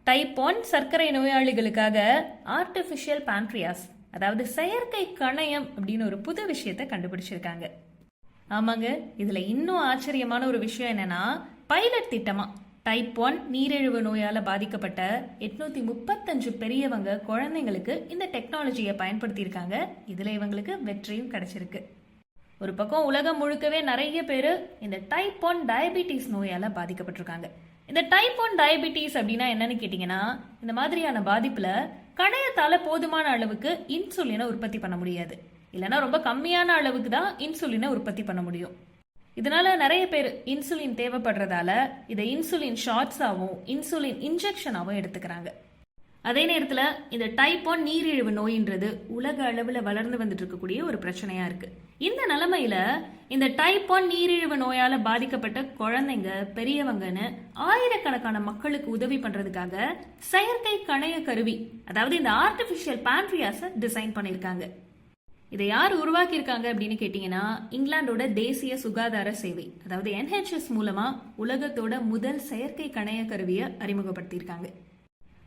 Type 1 சர்க்கரை நோயாளிகளுக்காக artificial பான்க்ரியாஸ், அதாவது செயற்கை கணையம் அப்படின்னு ஒரு புது விஷயத்தை கண்டுபிடிச்சிருக்காங்க. ஆமாங்க, இதுல இன்னும் ஆச்சரியமான ஒரு விஷயம் என்னன்னா, பைலட் திட்டமா டைப் 1 நீரிழிவு நோயால பாதிக்கப்பட்ட 835 பெரியவங்க குழந்தைங்களுக்கு இந்த டெக்னாலஜியை பயன்படுத்தியிருக்காங்க. இதுல இவங்களுக்கு வெற்றியும் கிடைச்சிருக்கு. ஒரு பக்கம் உலகம் முழுக்கவே நிறைய பேர் இந்த டைப் 1 டயபிட்டிஸ் நோயால பாதிக்கப்பட்டிருக்காங்க. இந்த டைப் 1 டயபிட்டிஸ் அப்படின்னா என்னன்னு கேட்டீங்கன்னா, இந்த மாதிரியான பாதிப்புல கணையத்தால போதுமான அளவுக்கு இன்சுலினை உற்பத்தி பண்ண முடியாது, இல்லைன்னா ரொம்ப கம்மியான அளவுக்கு தான் இன்சுலினை உற்பத்தி பண்ண முடியும். இதனால நிறைய பேர் இன்சுலின் தேவைப்படுறதால இதை இன்சுலின் ஷாட்ஸாகவும் இன்சுலின் இன்ஜெக்ஷனாகவும் எடுத்துக்கிறாங்க. அதே நேரத்தில் இந்த டைப் 1 நீரிழிவு நோயின்றது உலக அளவில் வளர்ந்து வந்துட்டு இருக்கக்கூடிய ஒரு பிரச்சனையா இருக்கு. இந்த நிலைமையில இந்த டைப் 1 நீரிழிவு நோயால பாதிக்கப்பட்ட குழந்தைங்க, பெரியவங்கன்னு ஆயிரக்கணக்கான மக்களுக்கு உதவி பண்றதுக்காக செயற்கை கணைய கருவி, அதாவது இந்த ஆர்டிபிஷியல் பான்க்ரியாஸை டிசைன் பண்ணியிருக்காங்க. இதை யார் உருவாக்கியிருக்காங்க அப்படின்னு கேட்டீங்கன்னா, இங்கிலாந்தோட தேசிய சுகாதார சேவை, அதாவது NHS மூலமா உலகத்தோட முதல் செயற்கை கணைய கருவியை அறிமுகப்படுத்தியிருக்காங்க.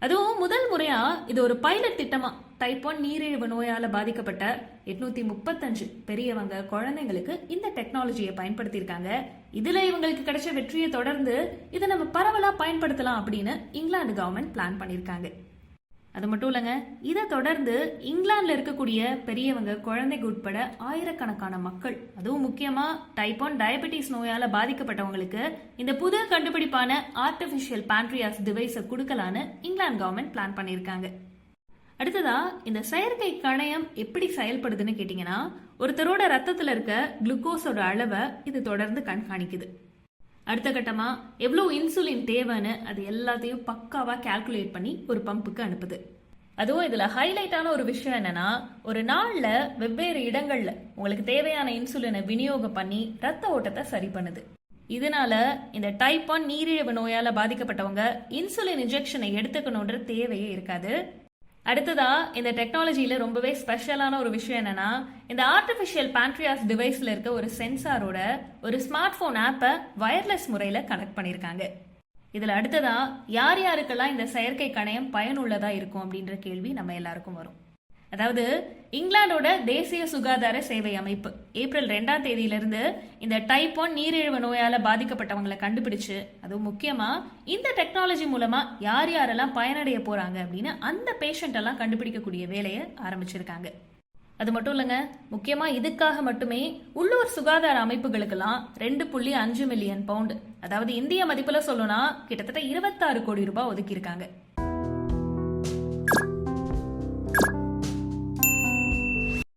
அதுவும் முதல் முறையா இது ஒரு பைலட் திட்டமா டைப் 1 நீரிழிவு நோயால பாதிக்கப்பட்ட 835 பெரியவங்க குழந்தைங்களுக்கு இந்த டெக்னாலஜியை பயன்படுத்தியிருக்காங்க. இதுல இவங்களுக்கு கிடைச்ச வெற்றியை தொடர்ந்து இதை நம்ம பரவலா பயன்படுத்தலாம் அப்படின்னு இங்கிலாந்து கவர்மெண்ட் பிளான் பண்ணியிருக்காங்க. அது மட்டும் இல்லைங்க, இதை தொடர்ந்து இங்கிலாந்துல இருக்கக்கூடிய பெரியவங்க, குழந்தைங்க உட்பட ஆயிரக்கணக்கான மக்கள், அதுவும் முக்கியமா டைப் 1 டயபிட்டிஸ் நோயால பாதிக்கப்பட்டவங்களுக்கு இந்த புது கண்டுபிடிப்பான ஆர்டிபிஷியல் பான்க்ரியாஸ் டிவைஸை கொடுக்கலான்னு இங்கிலாந்து கவர்மெண்ட் பிளான் பண்ணியிருக்காங்க. அடுத்ததா, இந்த செயற்கை கணையம் எப்படி செயல்படுதுன்னு கேட்டீங்கன்னா, ஒருத்தரோட ரத்தத்துல இருக்க குளுக்கோஸோட அளவை இது தொடர்ந்து கண்காணிக்குது. அடுத்த கட்டமா எவ்வளவு இன்சுலின் தேவைன்னு அது எல்லாத்தையும் பக்காவா கால்குலேட் பண்ணி ஒரு பம்புக்கு அனுப்புது. அதுவும் இதுல ஹைலைட்டான ஒரு விஷயம் என்னன்னா, ஒரு நாள்ல வெவ்வேறு இடங்கள்ல உங்களுக்கு தேவையான இன்சுலினை விநியோகம் பண்ணி ரத்த ஓட்டத்தை சரி பண்ணுது. இதனால இந்த டைப் 1 நீரிழிவு நோயால பாதிக்கப்பட்டவங்க இன்சுலின் இன்ஜெக்ஷனை எடுத்துக்கணுன்ற தேவையே இருக்காது. அடுத்ததா, இந்த டெக்னாலஜியில ரொம்பவே ஸ்பெஷலான ஒரு விஷயம் என்னன்னா, இந்த ஆர்டிபிஷியல் பான்க்ரியாஸ் டிவைஸ்ல இருக்க ஒரு சென்சாரோட ஒரு ஸ்மார்ட் போன் ஆப்பை வயர்லெஸ் முறையில கனெக்ட் பண்ணிருக்காங்க. இதுல அடுத்ததா, யார் யாருக்கெல்லாம் இந்த செயற்கை கணையம் பயனுள்ளதா இருக்கும் அப்படின்ற கேள்வி நம்ம எல்லாருக்கும் வரும். அதாவது, இங்கிலாந்தோட தேசிய சுகாதார சேவை அமைப்பு ஏப்ரல் 2ஆம் தேதியிலிருந்து இந்த டைப் 1 நீரிழிவு நோயால பாதிக்கப்பட்டவங்களை கண்டுபிடிச்சு, அதுவும் முக்கியமா இந்த டெக்னாலஜி மூலமா யார் யாரெல்லாம் பயனடைய போறாங்க அப்படின்னு அந்த பேஷண்ட் எல்லாம் கண்டுபிடிக்கக்கூடிய வேலையை ஆரம்பிச்சிருக்காங்க. அது மட்டும் இல்லைங்க, முக்கியமா இதுக்காக மட்டுமே உள்ளூர் சுகாதார அமைப்புகளுக்கெல்லாம் 2.5 மில்லியன் பவுண்ட், அதாவது இந்திய மதிப்புல சொல்லணும்னா கிட்டத்தட்ட 26 கோடி ரூபாய் ஒதுக்கியிருக்காங்க.